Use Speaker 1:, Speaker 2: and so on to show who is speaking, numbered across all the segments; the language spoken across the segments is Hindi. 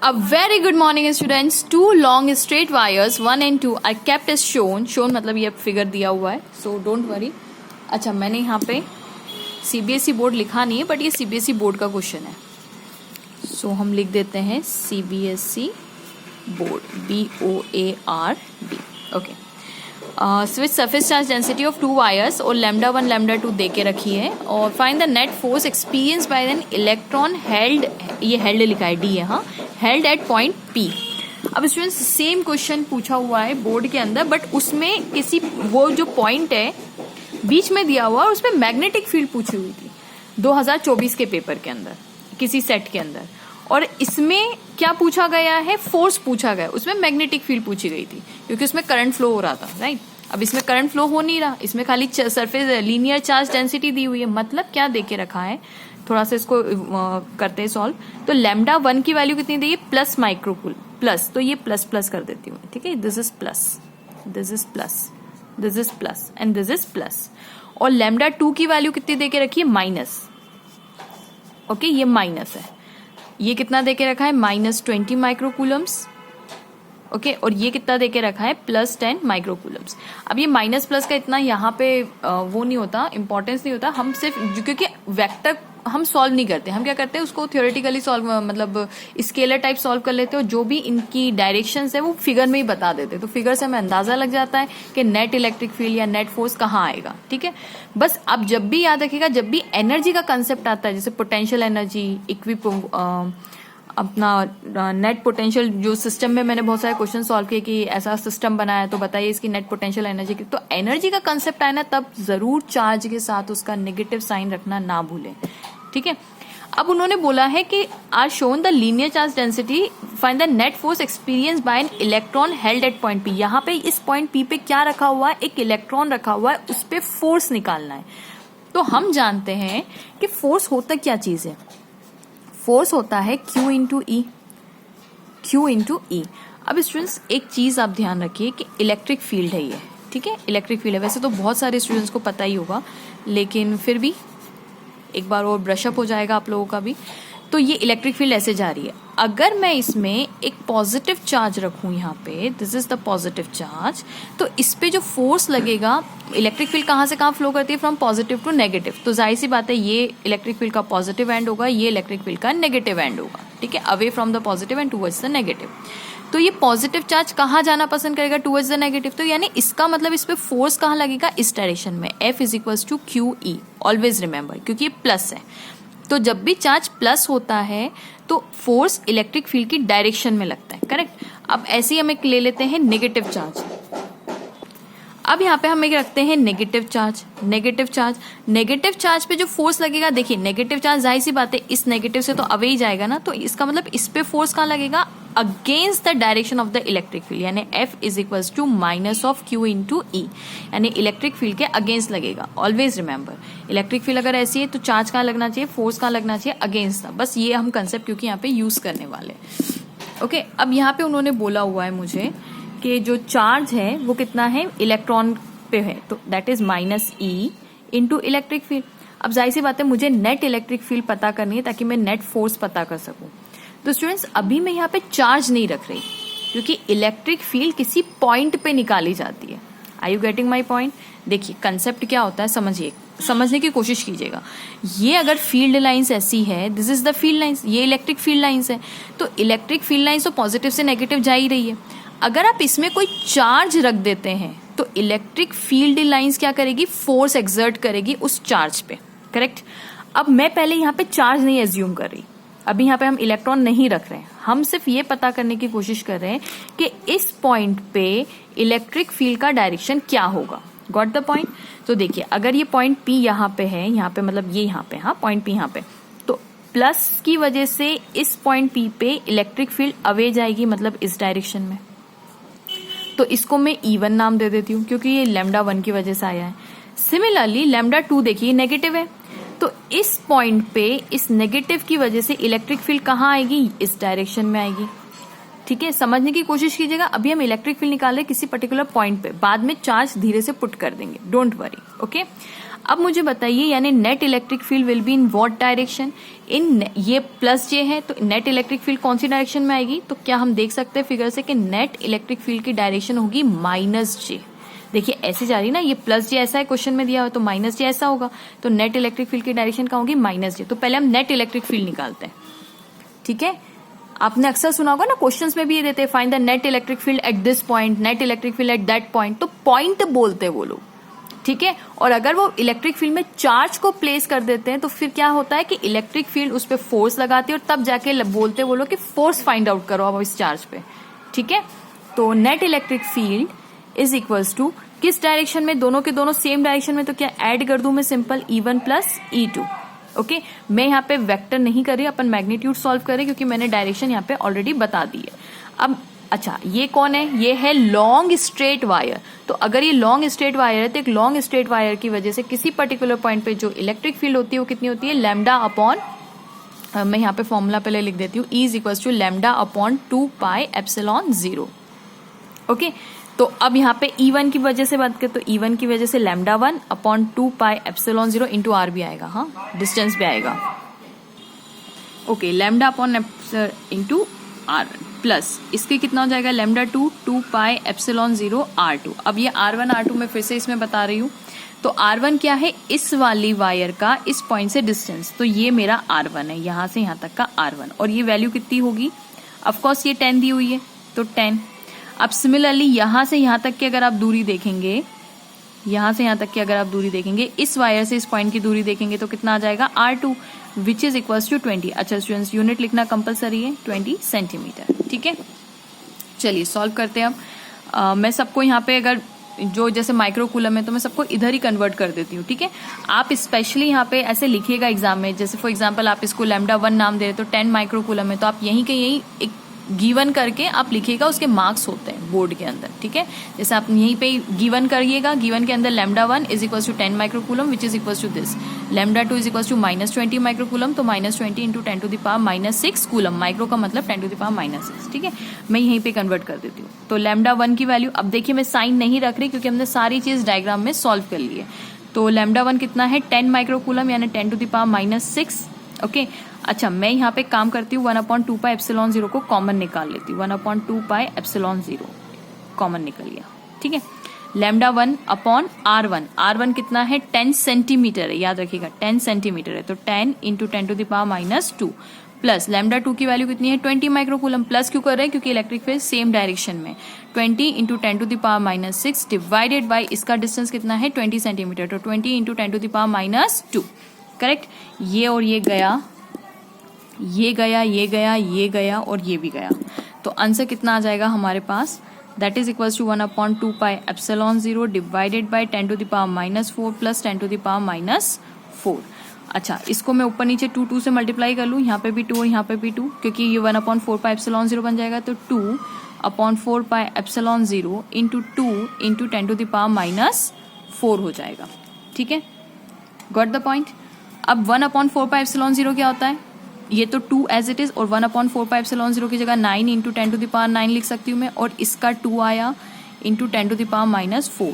Speaker 1: A very good morning students. Two long straight wires 1 and 2 are kept as shown. Shown मतलब ये फिगर दिया हुआ है, so don't worry. अच्छा, मैंने यहाँ पे CBSE बोर्ड लिखा नहीं है, बट ये CBSE बोर्ड का क्वेश्चन है, so हम लिख देते हैं CBSE board BOARD. Okay. Switch surface charge density of to wires और लैम्डा 1 लैम्डा 2 दे के रखी है, और find the net force experience by an electron held, ये हेल्ड लिखा है D है, हाँ, हेल्ड एट पॉइंट P. अब स्टूडेंट्स सेम क्वेश्चन पूछा हुआ है बोर्ड के अंदर, बट उसमें किसी वो जो पॉइंट है बीच में दिया हुआ है, उस पर मैग्नेटिक फील्ड पूछी हुई थी 2024 के पेपर के अंदर किसी सेट के अंदर, और इसमें क्या पूछा गया है, फोर्स पूछा गया, उसमें मैग्नेटिक फील्ड पूछी गई थी क्योंकि उसमें करंट फ्लो हो रहा था, राइट. अब इसमें करंट फ्लो हो नहीं रहा, इसमें खाली सरफेस लीनियर चार्ज डेंसिटी दी हुई है. मतलब क्या देके रखा है, थोड़ा सा इसको करते हैं सॉल्व. तो लैम्डा 1 की वैल्यू कितनी दी है, प्लस माइक्रोकूल, प्लस, तो ये प्लस प्लस कर देती हूँ, ठीक है. This is plus, this is plus, this is plus and this is plus. और लैम्डा 2 की वैल्यू कितनी देके रखी है, माइनस. ओके, ये माइनस है. ये कितना देके रखा है, -20 माइक्रोकूलम्स. ओके, और ये कितना देके रखा है, +10 माइक्रोकूलम्स. अब ये माइनस प्लस का इतना यहाँ पे वो नहीं होता, इंपॉर्टेंस नहीं होता. हम सिर्फ क्योंकि वेक्टर हम सॉल्व नहीं करते, हम क्या करते हैं उसको थियोरेटिकली सॉल्व, मतलब स्केलर टाइप सॉल्व कर लेते हो. जो भी इनकी डायरेक्शंस है वो फिगर में ही बता देते, तो फिगर से हमें अंदाजा लग जाता है कि नेट इलेक्ट्रिक फील्ड या नेट फोर्स कहाँ आएगा, ठीक है. बस अब जब भी याद रखिएगा, जब भी एनर्जी का कंसेप्ट आता है, जैसे पोटेंशियल एनर्जी, अपना नेट पोटेंशियल, जो सिस्टम में मैंने बहुत सारे क्वेश्चन सॉल्व किए कि ऐसा सिस्टम बनाया है तो बताइए इसकी नेट पोटेंशियल एनर्जी की, तो एनर्जी का कंसेप्ट आए ना, तब जरूर चार्ज के साथ उसका नेगेटिव साइन रखना ना भूलें, ठीक है. अब उन्होंने बोला है कि are shown the linear charge density, find the net force experience by an electron held at point P. यहाँ पे इस पॉइंट P पे क्या रखा हुआ है, एक इलेक्ट्रॉन रखा हुआ है, उस पे फोर्स निकालना है. तो हम जानते हैं कि फोर्स होता क्या चीज है, फोर्स होता है Q इंटू ई, Q इंटू ई. अब स्टूडेंट्स एक चीज आप ध्यान रखिए कि इलेक्ट्रिक फील्ड है ये, ठीक है, इलेक्ट्रिक फील्ड है. वैसे तो बहुत सारे स्टूडेंट्स को पता ही होगा, लेकिन फिर भी एक बार और ब्रशअप हो जाएगा आप लोगों का भी. तो ये इलेक्ट्रिक फील्ड ऐसे जा रही है. अगर मैं इसमें एक पॉजिटिव चार्ज रखूं यहाँ पे, this is the positive charge, तो इस पे जो फोर्स लगेगा, इलेक्ट्रिक फील्ड कहाँ से कहाँ फ्लो करती है, फ्रॉम पॉजिटिव टू नेगेटिव, तो जाहिर सी बात है ये इलेक्ट्रिक फील्ड का पॉजिटिव एंड होगा, ये इलेक्ट्रिक फील्ड का नेगेटिव एंड होगा, ठीक है, away from the positive and towards the negative. तो ये पॉजिटिव चार्ज कहाँ जाना पसंद करेगा, टूवर्ड्स द नेगेटिव. तो यानी इसका मतलब इस पे फोर्स कहाँ लगेगा, इस डायरेक्शन में. F is equals to QE, always remember, क्योंकि ये प्लस है. तो जब भी चार्ज प्लस होता है तो फोर्स इलेक्ट्रिक फील्ड की डायरेक्शन में लगता है, करेक्ट. अब ऐसे ही हम एक ले लेते हैं नेगेटिव चार्ज. अब यहाँ पे हम एक रखते हैं negative charge. Negative charge, negative charge पे जो फोर्स लगेगा, देखिए नेगेटिव चार्ज जाहिर सी बात है इस नेगेटिव से तो अवे ही जाएगा ना, तो इसका मतलब इस पे फोर्स कहाँ लगेगा, against the direction of the electric field, यानी F is equals to minus of Q into E, यानी इलेक्ट्रिक फील्ड के अगेंस्ट लगेगा. ऑलवेज रिमेंबर, इलेक्ट्रिक फील्ड अगर ऐसी है तो चार्ज कहाँ लगना चाहिए, फोर्स कहाँ लगना चाहिए, अगेंस्ट. बस ये हम कंसेप्ट क्योंकि यहाँ पे यूज करने वाले. ओके, अब यहाँ पे उन्होंने बोला हुआ है मुझे कि जो चार्ज है वो कितना है, इलेक्ट्रॉन पे है, तो that is -E into electric field. अब जाहिर सी बात है मुझे नेट इलेक्ट्रिक फील्ड पता करनी है ताकि मैं नेट फोर्स पता कर सकूं. तो स्टूडेंट्स अभी मैं यहाँ पे चार्ज नहीं रख रही क्योंकि इलेक्ट्रिक फील्ड किसी पॉइंट पे निकाली जाती है. Are you getting my point. देखिए कंसेप्ट क्या होता है, समझिए, समझने की कोशिश कीजिएगा. ये अगर फील्ड लाइंस ऐसी है, this is the field lines, ये इलेक्ट्रिक फील्ड लाइंस है, तो इलेक्ट्रिक फील्ड लाइंस तो पॉजिटिव से नेगेटिव जा ही रही है. अगर आप इसमें कोई चार्ज रख देते हैं तो इलेक्ट्रिक फील्ड लाइंस क्या करेगी, फोर्स एक्सर्ट करेगी उस चार्ज पे, करेक्ट. अब मैं पहले यहाँ पे चार्ज नहीं एज्यूम कर रही, अभी यहाँ पे हम इलेक्ट्रॉन नहीं रख रहे हैं, हम सिर्फ ये पता करने की कोशिश कर रहे हैं कि इस पॉइंट पे इलेक्ट्रिक फील्ड का डायरेक्शन क्या होगा. Got the point. तो देखिए अगर ये पॉइंट P यहाँ पे है, यहाँ पे मतलब ये यहाँ पे, हाँ पॉइंट P यहाँ पे, तो प्लस की वजह से इस पॉइंट P पे इलेक्ट्रिक फील्ड अवे जाएगी, मतलब इस डायरेक्शन में. तो इसको मैं E1 नाम दे देती हूँ क्योंकि ये लैम्डा 1 की वजह से आया है. सिमिलरली लैम्डा 2 देखिए नेगेटिव है, तो इस पॉइंट पे इस नेगेटिव की वजह से इलेक्ट्रिक फील्ड कहाँ आएगी, इस डायरेक्शन में आएगी. ठीक है, समझने की कोशिश कीजिएगा। अभी हम इलेक्ट्रिक फील्ड निकाल रहे हैं किसी पर्टिकुलर पॉइंट पे, बाद में चार्ज धीरे से पुट कर देंगे, डोंट वरी। ओके, अब मुझे बताइए यानी net electric field will be in what direction? इन ये प्लस जे है तो नेट इलेक्ट्रिक फील्ड कौन सी डायरेक्शन में आएगी? तो क्या हम देख सकते हैं फिगर से कि नेट इलेक्ट्रिक फील्ड की डायरेक्शन होगी माइनस जे। देखिए ऐसे जा रही ना, ये प्लस जे ऐसा है क्वेश्चन में दिया हुआ, तो माइनस जे ऐसा होगा, तो नेट इलेक्ट्रिक फील्ड की डायरेक्शन क्या होगी? माइनस जे। तो पहले हम नेट इलेक्ट्रिक फील्ड निकालते हैं। ठीक है, आपने अक्सर सुना होगा ना, क्वेश्चंस में भी ये देते हैं find the net electric field at this point, net electric field at that point, तो पॉइंट बोलते हैं वो लोग। ठीक है, और अगर वो इलेक्ट्रिक फील्ड में चार्ज को प्लेस कर देते हैं तो फिर क्या होता है कि इलेक्ट्रिक फील्ड उस पर फोर्स लगाती है और तब जाके बोलते वो लोग कि फोर्स फाइंड आउट करो अब इस चार्ज पे। ठीक है, तो net electric field is equals to किस डायरेक्शन में? दोनों के दोनों सेम डायरेक्शन में, तो क्या ऐड कर दूं मैं simple E1 plus E2। Okay, मैं यहाँ पे वेक्टर नहीं कर रही, अपन मैग्नीट्यूड सॉल्व कर रहे क्योंकि मैंने डायरेक्शन यहाँ पे ऑलरेडी बता दी है। अब अच्छा, ये कौन है? ये है लॉन्ग स्ट्रेट वायर। तो अगर ये लॉन्ग स्ट्रेट वायर है तो एक लॉन्ग स्ट्रेट वायर की वजह से किसी पर्टिकुलर पॉइंट पे जो इलेक्ट्रिक फील्ड होती है वो कितनी होती है? लैम्डा अपॉन, मैं यहाँ पे फॉर्मूला पहले लिख देती हूँ, E is equal to lambda upon 2 pi epsilon 0। Okay, तो अब यहाँ पे E1 की वजह से बात करें तो E1 की वजह से lambda 1 upon 2 pi epsilon 0 into R भी आएगा, हाँ डिस्टेंस भी आएगा। Okay, lambda upon into R plus इसके कितना हो जाएगा? Lambda 2 pi epsilon 0 R2। अब ये R1 R2 मैं फिर से इसमें बता रही हूँ। तो R1 क्या है? इस वाली वायर का इस पॉइंट से डिस्टेंस, तो ये मेरा R1 है, यहां से यहां तक का R1, और ये वैल्यू कितनी होगी? ऑफकोर्स ये 10 दी हुई है तो 10। अब सिमिलरली यहां से यहां तक की अगर आप दूरी देखेंगे, यहां से यहां तक की अगर आप दूरी देखेंगे, इस वायर से इस पॉइंट की दूरी देखेंगे तो कितना आ जाएगा? R2 which is equals to 20। अच्छा स्टूडेंट्स, यूनिट लिखना कंपलसरी है, 20 सेंटीमीटर। ठीक है, चलिए सॉल्व करते हैं अब। मैं सबको यहाँ पे अगर जो जैसे माइक्रो कूलम है तो मैं सबको इधर ही कन्वर्ट कर देती हूँ। ठीक है, आप स्पेशली यहाँ पे ऐसे लिखिएगा एग्जाम में, जैसे फॉर एग्जांपल आप इसको लैम्डा 1 नाम दे रहे तो 10 माइक्रो कूलम है, तो आप यहीं के यहीं एक गिवन करके आप लिखिएगा, उसके मार्क्स होते हैं बोर्ड के अंदर। ठीक है, जैसे आप यहीं पे गिवन करिएगा, गिवन के अंदर lambda 1 is equal to 10 micro coulomb which is equal to this, lambda 2 is equal to -20 micro coulomb, तो -20 into 10 to the power -6 coulomb, micro का मतलब 10 टू द पावर -6। ठीक है, मैं यहीं पे कन्वर्ट कर देती हूँ। तो लैम्डा 1 की वैल्यू, अब देखिए मैं साइन नहीं रख रही क्योंकि हमने सारी चीज डायग्राम में सॉल्व कर ली है। तो लैम्डा 1 कितना है? 10 माइक्रो कूलम यानी 10 टू द पावर -6। ओके, अच्छा मैं यहाँ पे काम करती हूँ 1/2 पाई एप्सिलॉन 0 को कॉमन निकाल लेती हूँ, 1/2 पाई एप्सिलॉन 0 कॉमन निकल गया। ठीक है, लैम्डा 1 अपॉन R1 कितना है? 10 सेंटीमीटर है, याद रखिएगा 10 सेंटीमीटर है, तो 10 into 10 to the power -2 plus lambda 2 की वैल्यू कितनी है? 20 माइक्रो कूलम। प्लस क्यों कर रहे हैं? क्योंकि इलेक्ट्रिक फील्ड सेम डायरेक्शन में, 20 into 10 to the power -6 divided by इसका डिस्टेंस कितना है? 20 सेंटीमीटर, तो 20 into 10 to the power -2। Correct, ये और ये गया, ये गया, ये गया, ये गया और ये भी गया, तो आंसर कितना आ जाएगा हमारे पास? That is equals to 1/2 pi epsilon 0 divided by 10 to the power -4 plus 10 to the power -4। अच्छा, इसको मैं ऊपर नीचे 2 से मल्टीप्लाई कर लूँ, यहाँ पे भी 2 और यहाँ पे भी 2, क्योंकि ये 1/4 पाई एप्सिलॉन 0 बन जाएगा, तो 2/4 pi epsilon 0 into 2 into 10 to the power -4 हो जाएगा। ठीक है, गॉट द पॉइंट। अब 1/4 पाई एप्सिलॉन 0 क्या होता है? ये तो 2 एज इट इज, और 1/4 पाई एप्सिलॉन 0 की जगह 9 इंटू 10 टू द पावर 9 लिख सकती हूँ मैं, और इसका 2 आया इंटू 10 टू द पावर -4,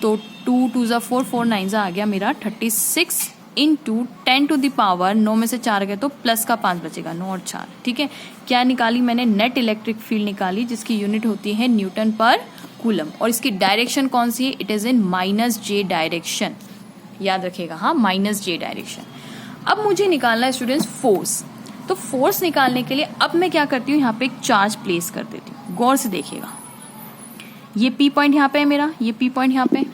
Speaker 1: तो 2 2 जा 4, 4 9 जा आ गया मेरा 36 इंटू 10 टू द पावर 9 में से 4 गए तो प्लस का 5 बचेगा, 9 और 4। ठीक है, क्या निकाली मैंने? नेट इलेक्ट्रिक फील्ड निकाली, जिसकी यूनिट होती है न्यूटन पर कूलम, और इसकी डायरेक्शन कौन सी है? It is in -j direction, याद रखिएगा, हाँ -j डायरेक्शन। अब मुझे निकालना है स्टूडेंट्स फोर्स। तो फोर्स निकालने के लिए अब मैं क्या करती हूँ, यहाँ पे एक चार्ज प्लेस कर देती हूँ। गौर से देखिएगा, ये P पॉइंट यहाँ पे है मेरा, ये P पॉइंट यहाँ पे,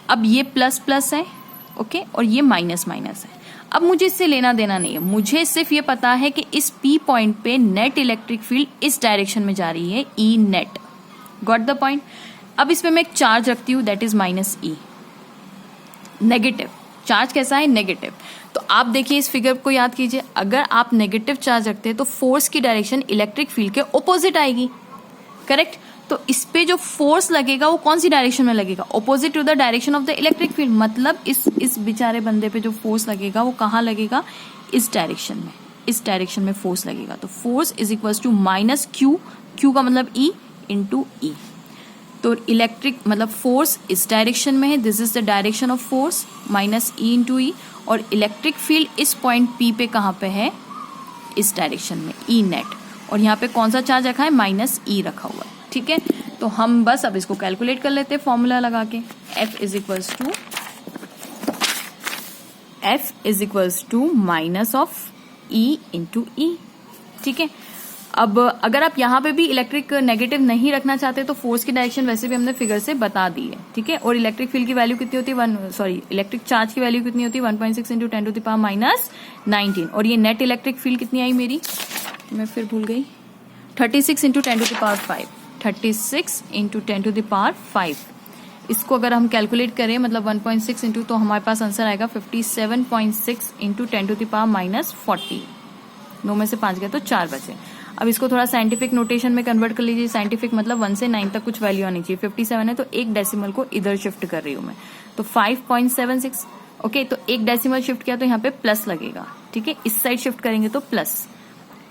Speaker 1: अब ये प्लस प्लस है, ओके, और ये माइनस माइनस है। अब मुझे इससे लेना देना नहीं है, मुझे सिर्फ ये पता है कि इस P पॉइंट पे नेट इलेक्ट्रिक फील्ड इस डायरेक्शन में जा रही है, E net. Got the point. अब इसमें मैं एक चार्ज रखती हूँ, that is -E, negative charge. कैसा है? नेगेटिव। तो आप देखिए इस फिगर को याद कीजिए, अगर आप नेगेटिव चार्ज रखते हैं तो फोर्स की डायरेक्शन इलेक्ट्रिक फील्ड के ऑपोजिट आएगी, करेक्ट। तो इस पे जो फोर्स लगेगा वो कौन सी डायरेक्शन में लगेगा? Opposite to the direction of the electric field. मतलब इस बेचारे बंदे पे जो फोर्स लगेगा वो कहाँ लगेगा? इस डायरेक्शन में, इस डायरेक्शन में फोर्स लगेगा। तो force is equal to -Q Q का मतलब ई इंटू ई। तो इलेक्ट्रिक मतलब फोर्स इस डायरेक्शन में है, this is the direction of force, minus E into E. और इलेक्ट्रिक फील्ड इस पॉइंट पी पे कहाँ पे है, इस डायरेक्शन में, ई नेट। और यहाँ पे कौन सा चार्ज रखा है, माइनस ई रखा हुआ है, ठीक है। तो हम बस अब इसको कैलकुलेट कर लेते हैं फॉर्मूला लगा के। F is equals to minus of E into E, ठीक है। अब अगर आप यहाँ पे भी इलेक्ट्रिक नेगेटिव नहीं रखना चाहते तो फोर्स की डायरेक्शन वैसे भी हमने फिगर से बता दी है, ठीक है। और इलेक्ट्रिक फील्ड की वैल्यू कितनी होती है, इलेक्ट्रिक चार्ज की वैल्यू कितनी होती है, 1.6 into 10 to the power minus 19। और ये नेट इलेक्ट्रिक फील्ड कितनी आई मेरी, मैं फिर भूल गई, 36 into 10 to the power 5, 36 into 10 to the power 5। इसको अगर हम कैलकुलेट करें मतलब 1.6 इंटू, तो हमारे पास आंसर आएगा 57.6 into 10 to the power minus 40। 9 में से 5 गए तो 4 बचे। अब इसको थोड़ा साइंटिफिक नोटेशन में कन्वर्ट कर लीजिए। साइंटिफिक मतलब 1 से 9 तक कुछ वैल्यू आनी चाहिए। 57 है तो एक डेसिमल को इधर शिफ्ट कर रही हूं मैं, तो 5.76। ओके, तो एक डेसिमल शिफ्ट किया तो यहाँ पे प्लस लगेगा, ठीक है। इस साइड शिफ्ट करेंगे तो प्लस,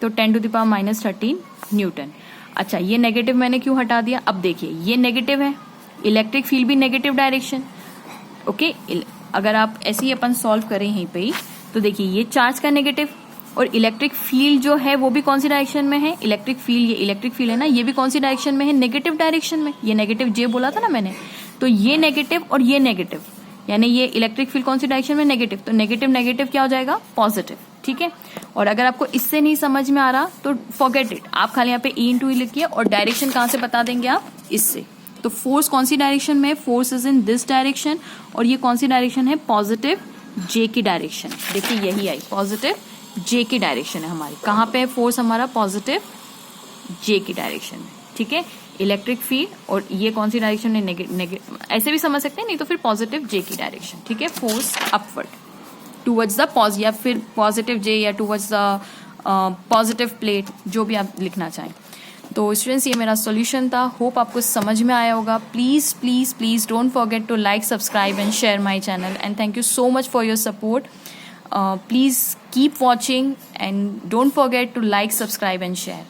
Speaker 1: तो 10 to the power minus 13 newton. अच्छा, ये नेगेटिव मैंने क्यों हटा दिया, अब देखिए ये नेगेटिव है, इलेक्ट्रिक फील्ड भी नेगेटिव डायरेक्शन। ओके, अगर आप ऐसे ही अपन सॉल्व करें यहीं पे ही, तो देखिए ये चार्ज का नेगेटिव और इलेक्ट्रिक फील्ड जो है वो भी कौन सी डायरेक्शन में है, इलेक्ट्रिक फील्ड, ये इलेक्ट्रिक फील्ड है ना, ये भी कौन सी डायरेक्शन में है, नेगेटिव डायरेक्शन में। ये नेगेटिव जे बोला था ना मैंने, तो ये नेगेटिव और ये नेगेटिव, यानी ये इलेक्ट्रिक फील्ड कौन सी डायरेक्शन में, नेगेटिव। तो नेगेटिव नेगेटिव क्या हो जाएगा, पॉजिटिव, ठीक है। और अगर आपको इससे नहीं समझ में आ रहा तो फॉरगेट इट, आप खाली यहाँ पे ई इंटू ई लिखिए और डायरेक्शन कहाँ से बता देंगे आप, इससे। तो फोर्स कौन सी डायरेक्शन में है, force is in this direction, और ये कौन सी डायरेक्शन है, पॉजिटिव जे की डायरेक्शन। देखिए यही आई, पॉजिटिव जे की डायरेक्शन है हमारी। कहाँ पे है फोर्स हमारा, पॉजिटिव जे की डायरेक्शन में, ठीक है। इलेक्ट्रिक फील्ड, और ये कौन सी डायरेक्शन है, नेगेटिव, ऐसे भी समझ सकते हैं, नहीं तो फिर पॉजिटिव जे की डायरेक्शन, ठीक है। फोर्स अपवर्ड टूवर्ड्स द या फिर पॉजिटिव जे, या टूवर्ड्स द पॉजिटिव प्लेट, जो भी आप लिखना चाहें। तो स्टूडेंट्स, ये मेरा सॉल्यूशन था। होप आपको समझ में आया होगा। Please please please don't forget to like, subscribe and share my channel, and thank you so much for your support. Please keep watching and don't forget to like, subscribe and share.